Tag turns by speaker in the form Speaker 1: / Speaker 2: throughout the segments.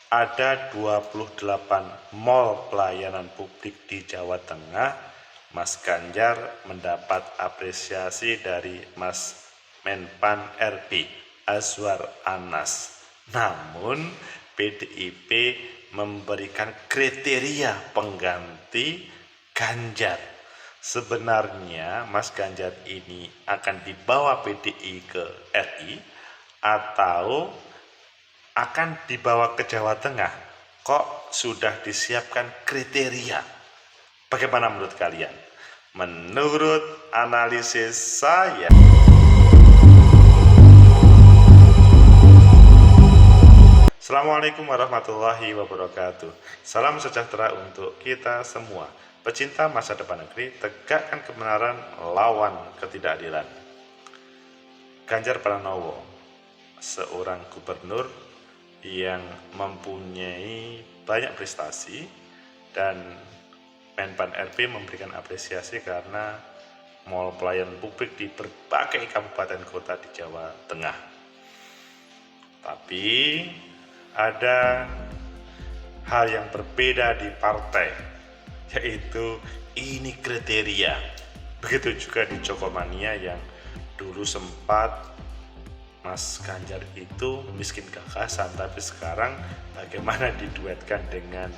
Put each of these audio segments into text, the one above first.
Speaker 1: ada 28 mall pelayanan publik di Jawa Tengah. Mas Ganjar mendapat apresiasi dari Mas Menpan RB Azwar Anas. Namun PDIP memberikan kriteria pengganti Ganjar. Sebenarnya Mas Ganjar ini akan dibawa PDI ke RI atau akan dibawa ke Jawa Tengah? Kok sudah disiapkan kriteria? Bagaimana menurut kalian? Menurut analisis saya, Assalamualaikum warahmatullahi wabarakatuh. Salam sejahtera untuk kita semua. Pecinta masa depan negeri, tegakkan kebenaran, lawan ketidakadilan. Ganjar Pranowo, seorang gubernur yang mempunyai banyak prestasi, dan Menpan RB memberikan apresiasi karena mall pelayanan publik di berbagai kabupaten kota di Jawa Tengah. Tapi ada hal yang berbeda di partai, yaitu ini kriteria. Begitu juga di Jokomania yang dulu sempat Mas Ganjar itu miskin gagasan, tapi sekarang bagaimana diduetkan dengan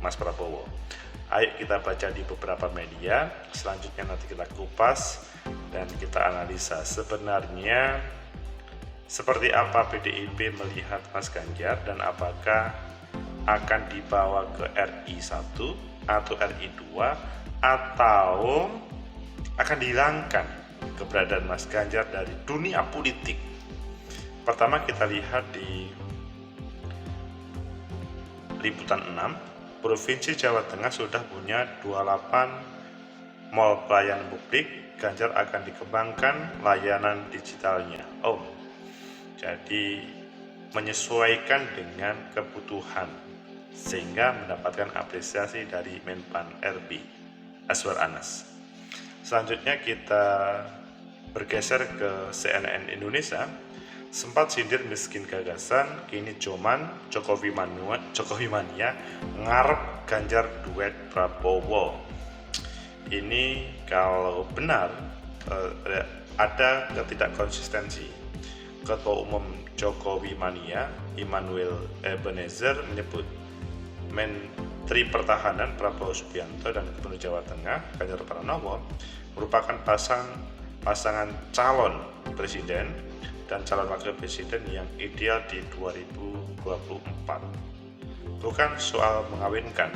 Speaker 1: Mas Prabowo. Ayo kita baca di beberapa media, selanjutnya nanti kita kupas dan kita analisa sebenarnya seperti apa PDIP melihat Mas Ganjar dan apakah akan dibawa ke RI 1 atau RI 2 atau akan dihilangkan keberadaan Mas Ganjar dari dunia politik. Pertama kita lihat di liputan 6, Provinsi Jawa Tengah sudah punya 28 mall pelayanan publik. Ganjar akan dikembangkan layanan digitalnya. Jadi menyesuaikan dengan kebutuhan sehingga mendapatkan apresiasi dari Menpan RB Azwar Anas. Selanjutnya kita bergeser ke CNN Indonesia. Sempat sindir miskin gagasan, kini Jokowi mania ngarep Ganjar duet Prabowo. Ini kalau benar ada ketidakkonsistensi. Ketua Umum Jokowi mania Immanuel Ebenezer menyebut Menteri Pertahanan Prabowo Subianto dan Gubernur Jawa Tengah Ganjar Pranowo merupakan pasangan calon presiden dan calon wakil presiden yang ideal di 2024. Bukan soal mengawinkan,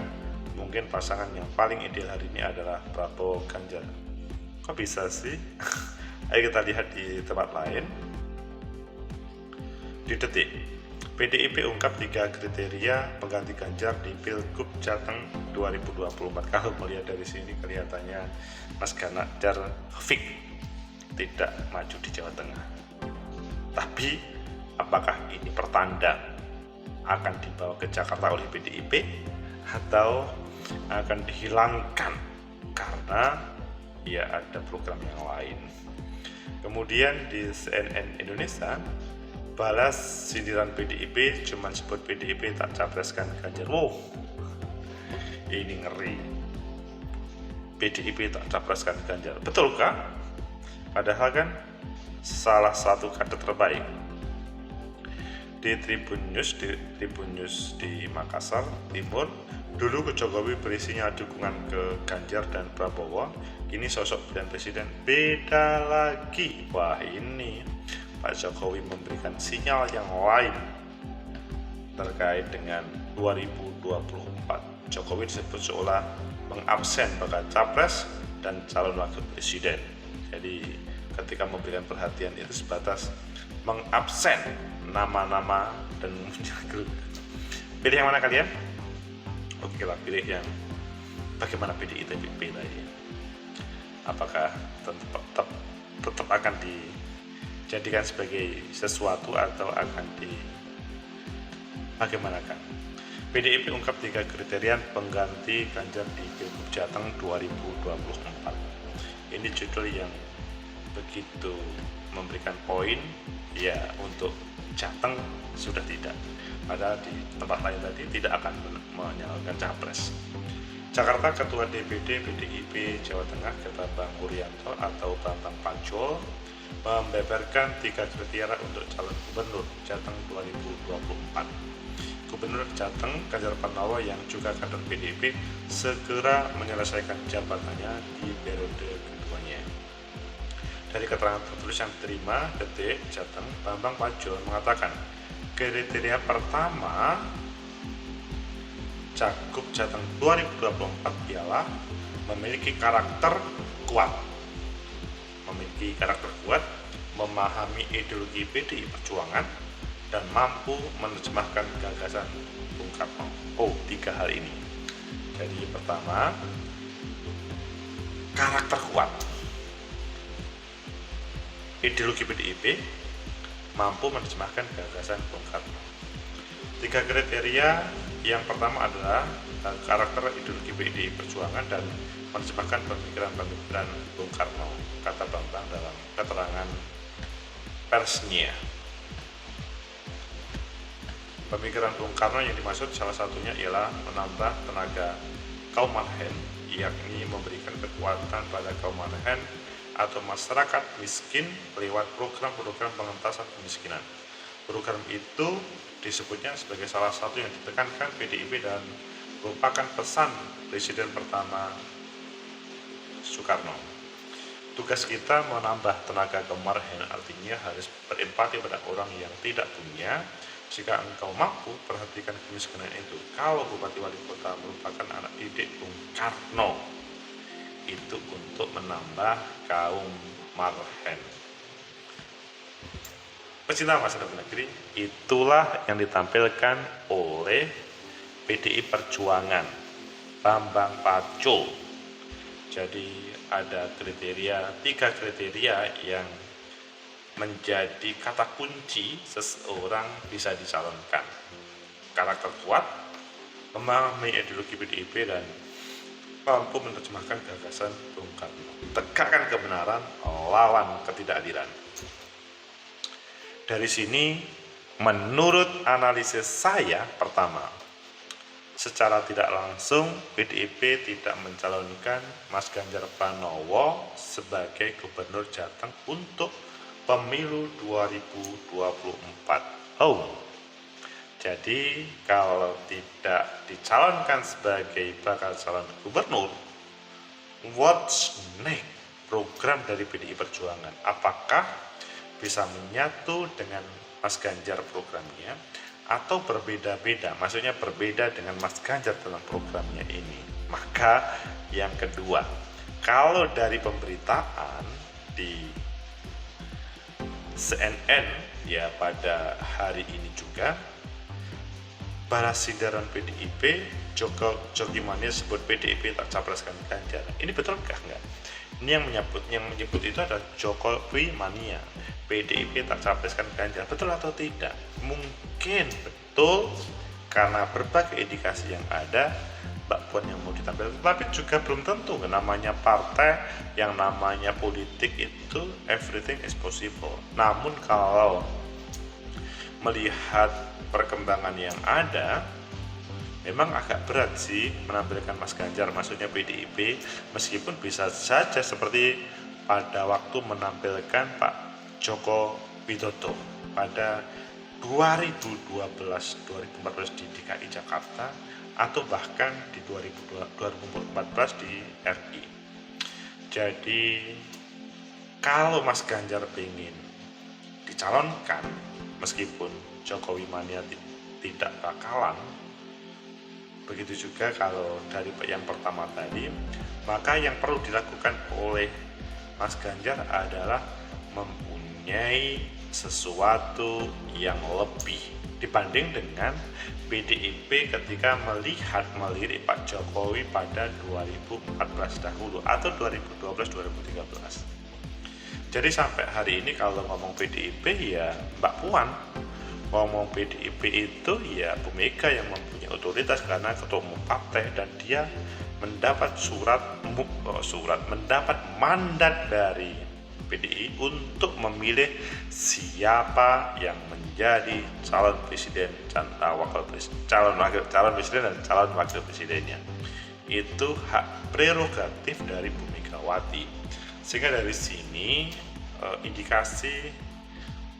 Speaker 1: mungkin pasangan yang paling ideal hari ini adalah Prabowo Ganjar. Kok bisa sih? Ayo kita lihat di tempat lain. Di Detik, PDIP ungkap 3 kriteria pengganti Ganjar di Pilgub Jateng 2024. Kalau melihat dari sini kelihatannya Mas Ganjar fix tidak maju di Jawa Tengah. Tapi apakah ini pertanda akan dibawa ke Jakarta oleh PDIP atau akan dihilangkan karena ya ada program yang lain? Kemudian di CNN Indonesia, balas sindiran PDIP, cuman sebut PDIP tak capreskan Ganjar. Ini ngeri. PDIP tak capreskan Ganjar, betulkah? Padahal kan salah satu kader terbaik. Di Tribun News di Makassar Timur, dulu ke Jokowi berisinya dukungan ke Ganjar dan Prabowo, kini sosok pilihan presiden beda lagi. Wah, ini Pak Jokowi memberikan sinyal yang lain terkait dengan 2024. Jokowi disebut seolah mengabsen bakal capres dan calon wakil presiden. Jadi ketika memberikan perhatian itu sebatas mengabsen nama-nama dan menjaga. Pilih yang mana kalian? Oke lah, pilih yang bagaimana PDIP tadi. Apakah tetap akan dijadikan sebagai sesuatu atau akan bagaimanakan? PDIP ungkap 3 kriteria pengganti Ganjar di Pilgub Jateng 2024. Ini judul yang begitu memberikan poin. Ya, untuk Jateng sudah tidak, Padahal di tempat lain tadi tidak akan menyalonkan capres. Jakarta, Ketua DPD PDIP Jawa Tengah Bambang Wuryanto atau Bambang Pacul membeberkan 3 kriteria untuk calon gubernur Jateng 2024. Gubernur Jateng Ganjar Pranowo yang juga kader PDIP segera menyelesaikan jabatannya di periode keduanya. Dari keterangan tertulis yang diterima Detik Jateng, Bambang Pacul mengatakan kriteria pertama Cagup Jateng 2024 ialah memiliki karakter kuat, memahami ideologi PDI Perjuangan, dan mampu menerjemahkan gagasan Bung Karno. 3 hal ini. Jadi pertama, karakter kuat, ideologi PDIP, mampu menerjemahkan gagasan Bung Karno. 3 kriteria yang pertama adalah karakter ideologi PDI Perjuangan dan menerjemahkan pemikiran-pemikiran Bung Karno, kata Bambang dalam keterangan persnya. Pemikiran Bung Karno yang dimaksud salah satunya ialah menambah tenaga kaum marhen, yakni memberikan kekuatan pada kaum marhen atau masyarakat miskin lewat program-program pengentasan kemiskinan. Program itu disebutnya sebagai salah satu yang ditekankan PDIP dan merupakan pesan Presiden pertama Soekarno. Tugas kita menambah tenaga kaum marhen, artinya harus berempati pada orang yang tidak punya. Jika engkau mampu, perhatikan kemiskinan itu. Kalau Bupati Wali Kota merupakan anak didik Bung Karno, itu untuk menambah kaum marhen. Pecinta masa depan negeri, itulah yang ditampilkan oleh PDI Perjuangan, Bambang Pacul. Jadi ada 3 kriteria yang menjadi kata kunci seseorang bisa dicalonkan. Karakter kuat, memahami ideologi PDIP, dan mampu menerjemahkan gagasan Bung Karno. Tegakkan kebenaran, lawan ketidakadilan. Dari sini, menurut analisis saya, pertama, secara tidak langsung PDIP tidak mencalonkan Mas Ganjar Pranowo sebagai Gubernur Jateng untuk pemilu 2024. Jadi kalau tidak dicalonkan sebagai bakal calon gubernur, what's next? Program dari PDI Perjuangan apakah bisa menyatu dengan Mas Ganjar programnya atau berbeda-beda? Maksudnya berbeda dengan Mas Ganjar dalam programnya ini. Maka yang kedua, kalau dari pemberitaan di CNN ya pada hari ini juga, Barasidaran PDIP Jogi Mania sebut PDIP tak capreskan Ganjar. Ini betulkah enggak? Ini yang menyebut itu adalah Jokowi Mania. PDIP tak capreskan Ganjar. Betul atau tidak? Mungkin betul karena berbagai indikasi yang ada, Mbak Puan yang mau ditampilkan, tapi juga belum tentu. Namanya partai, yang namanya politik itu everything is possible. Namun kalau melihat perkembangan yang ada, memang agak berat sih menampilkan Mas Ganjar, maksudnya PDIP, meskipun bisa saja seperti pada waktu menampilkan Pak Joko Widodo pada 2012-2014 di DKI Jakarta, atau bahkan di 2014 di RI. Jadi kalau Mas Ganjar ingin dicalonkan, meskipun Jokowi Mania tidak bakalan, begitu juga kalau dari yang pertama tadi, maka yang perlu dilakukan oleh Mas Ganjar adalah mempunyai sesuatu yang lebih dibanding dengan PDIP ketika melirik Pak Jokowi pada 2014 dahulu atau 2012-2013. Jadi sampai hari ini kalau ngomong PDIP ya Mbak Puan, ngomong PDIP itu ya Bu Mega yang mempunyai otoritas karena ketua umum partai, dan dia mendapat mendapat mandat dari PDI untuk memilih siapa yang menjadi calon presiden dan calon presiden dan calon wakil presidennya. Itu hak prerogatif dari Bu Megawati. Sehingga dari sini indikasi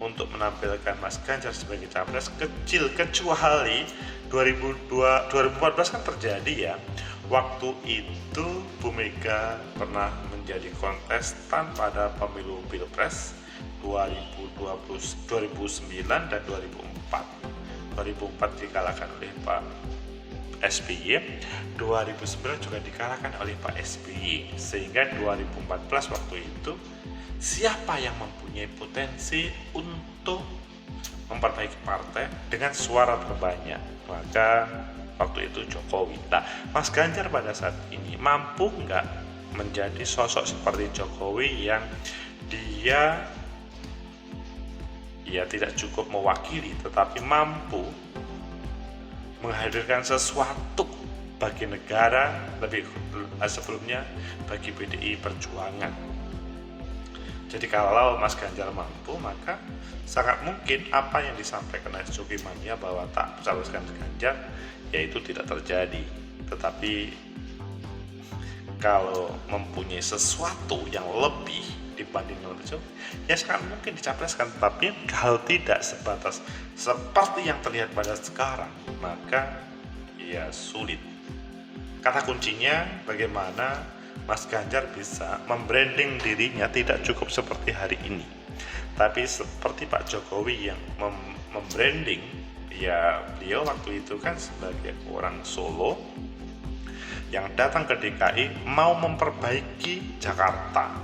Speaker 1: untuk menampilkan Mas Ganjar sebagai capres kecil, kecuali 2014 kan terjadi ya. Waktu itu Bu Mega pernah menjadi kontestan pada pemilu Pilpres 2009 dan 2004. 2004 dikalahkan oleh Pak SBY, 2009 juga dikalahkan oleh Pak SBY, sehingga 2014 waktu itu siapa yang mempunyai potensi untuk memperbaiki partai dengan suara terbanyak, maka waktu itu Jokowi. Nah, Mas Ganjar pada saat ini mampu nggak menjadi sosok seperti Jokowi yang dia tidak cukup mewakili tetapi mampu menghadirkan sesuatu bagi negara, lebih sebelumnya bagi PDI Perjuangan. Jadi kalau Mas Ganjar mampu, maka sangat mungkin apa yang disampaikan oleh Jokowi Mania bahwa tak mencalonkan Ganjar, yaitu tidak terjadi. Tetapi kalau mempunyai sesuatu yang lebih dibanding Jokowi, ya sangat mungkin dicapreskan. Tapi kalau tidak sebatas seperti yang terlihat pada sekarang, maka ya sulit. Kata kuncinya bagaimana Mas Ganjar bisa membranding dirinya tidak cukup seperti hari ini, tapi seperti Pak Jokowi yang membranding, ya beliau waktu itu kan sebagai orang Solo yang datang ke DKI mau memperbaiki Jakarta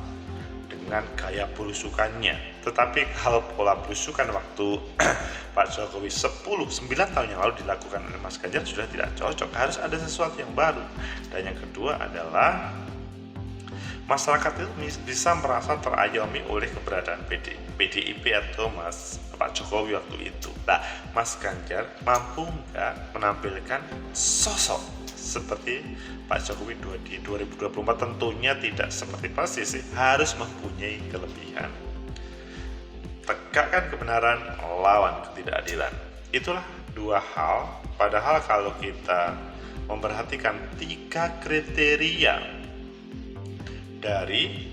Speaker 1: dengan gaya belusukannya. Tetapi kalau pola belusukan waktu Pak Jokowi 9 tahun yang lalu dilakukan oleh Mas Ganjar sudah tidak cocok, harus ada sesuatu yang baru. Dan yang kedua adalah masyarakat itu bisa merasa terayomi oleh keberadaan PDIP atau Pak Jokowi waktu itu. Nah, Mas Ganjar mampu nggak menampilkan sosok seperti Pak Jokowi di 2024? Tentunya tidak seperti persis, harus mempunyai kelebihan. Tegakkan kebenaran, lawan ketidakadilan. Itulah dua hal. Padahal kalau kita memperhatikan 3 kriteria dari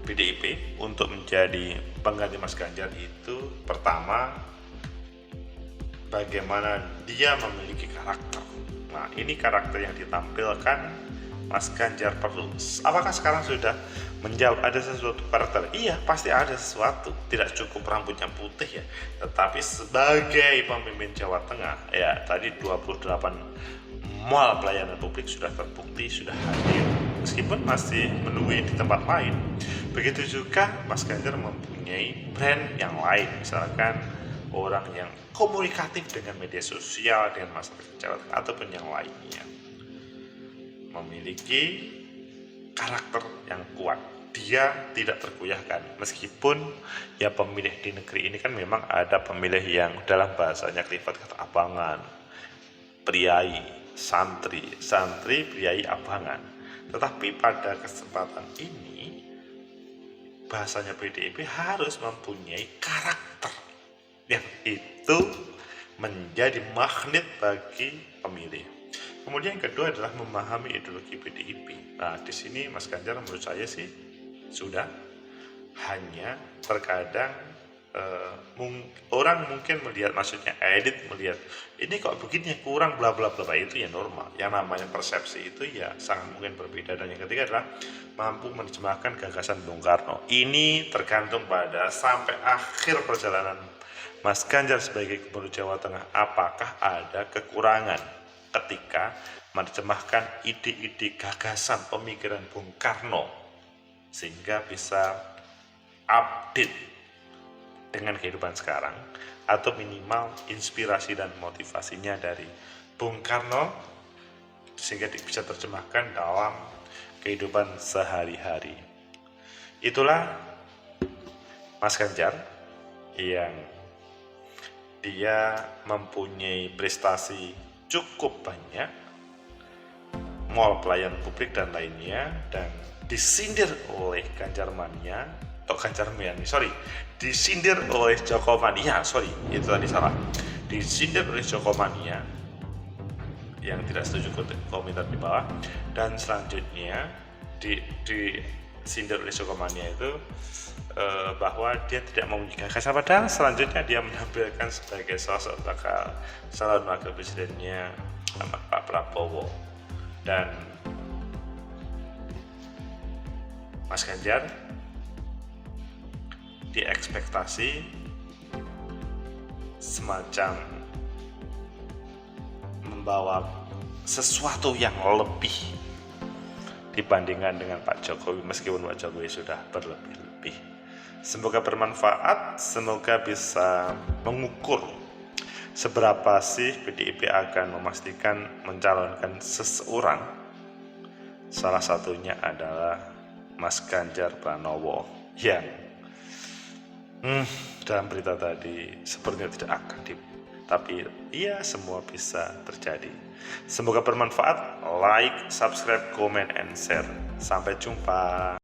Speaker 1: PDIP untuk menjadi pengganti Mas Ganjar itu, pertama, bagaimana dia memiliki karakter. Nah, ini karakter yang ditampilkan Mas Ganjar perlu. Apakah sekarang sudah menjawab ada sesuatu karakter? Iya, pasti ada sesuatu. Tidak cukup rambutnya putih ya, tetapi sebagai pemimpin Jawa Tengah, ya tadi 28 mall pelayanan publik sudah terbukti, sudah hadir, meskipun masih menunggu di tempat lain. Begitu juga Mas Ganjar mempunyai brand yang lain, misalkan orang yang komunikatif dengan media sosial, dengan masyarakat Jawa Tengah, ataupun yang lainnya. Memiliki karakter yang kuat, dia tidak tergoyahkan. Meskipun ya pemilih di negeri ini kan memang ada pemilih yang dalam bahasanya Clifford kata abangan, priai, santri, priai, abangan. Tetapi pada kesempatan ini bahasanya PDIP harus mempunyai karakter yang itu menjadi magnet bagi pemilih. Kemudian yang kedua adalah memahami ideologi PDIP. Nah, di sini Mas Ganjar menurut saya sih sudah, hanya terkadang orang mungkin melihat, maksudnya edit melihat ini kok begini, kurang bla bla bla, itu ya normal. Yang namanya persepsi itu ya sangat mungkin berbeda. Dan yang ketiga adalah mampu menerjemahkan gagasan Bung Karno. Ini tergantung pada sampai akhir perjalanan Mas Ganjar sebagai Gubernur Jawa Tengah, apakah ada kekurangan ketika menerjemahkan ide-ide gagasan pemikiran Bung Karno sehingga bisa update dengan kehidupan sekarang, atau minimal inspirasi dan motivasinya dari Bung Karno sehingga bisa terjemahkan dalam kehidupan sehari-hari. Itulah Mas Ganjar yang dia mempunyai prestasi cukup banyak, mall pelayanan publik dan lainnya, dan disindir oleh Ganjarmania atau Ganjarmania, disindir oleh Jokomania, itu tadi salah, disindir oleh Jokomania yang tidak setuju komentar di bawah, dan selanjutnya disindir oleh Jokomania itu bahwa dia tidak mau menikahkan, padahal selanjutnya dia menampilkan sebagai sosok bakal calon wakil presidennya Pak Prabowo. Dan Mas Ganjar diekspektasi semacam membawa sesuatu yang lebih dibandingkan dengan Pak Jokowi, meskipun Pak Jokowi sudah berlebih-lebih. Semoga bermanfaat, semoga bisa mengukur seberapa sih PDIP akan memastikan mencalonkan seseorang. Salah satunya adalah Mas Ganjar Pranowo yang dalam berita tadi sepertinya tidak akan tapi ya, semua bisa terjadi. Semoga bermanfaat. Like, subscribe, comment, and share. Sampai jumpa.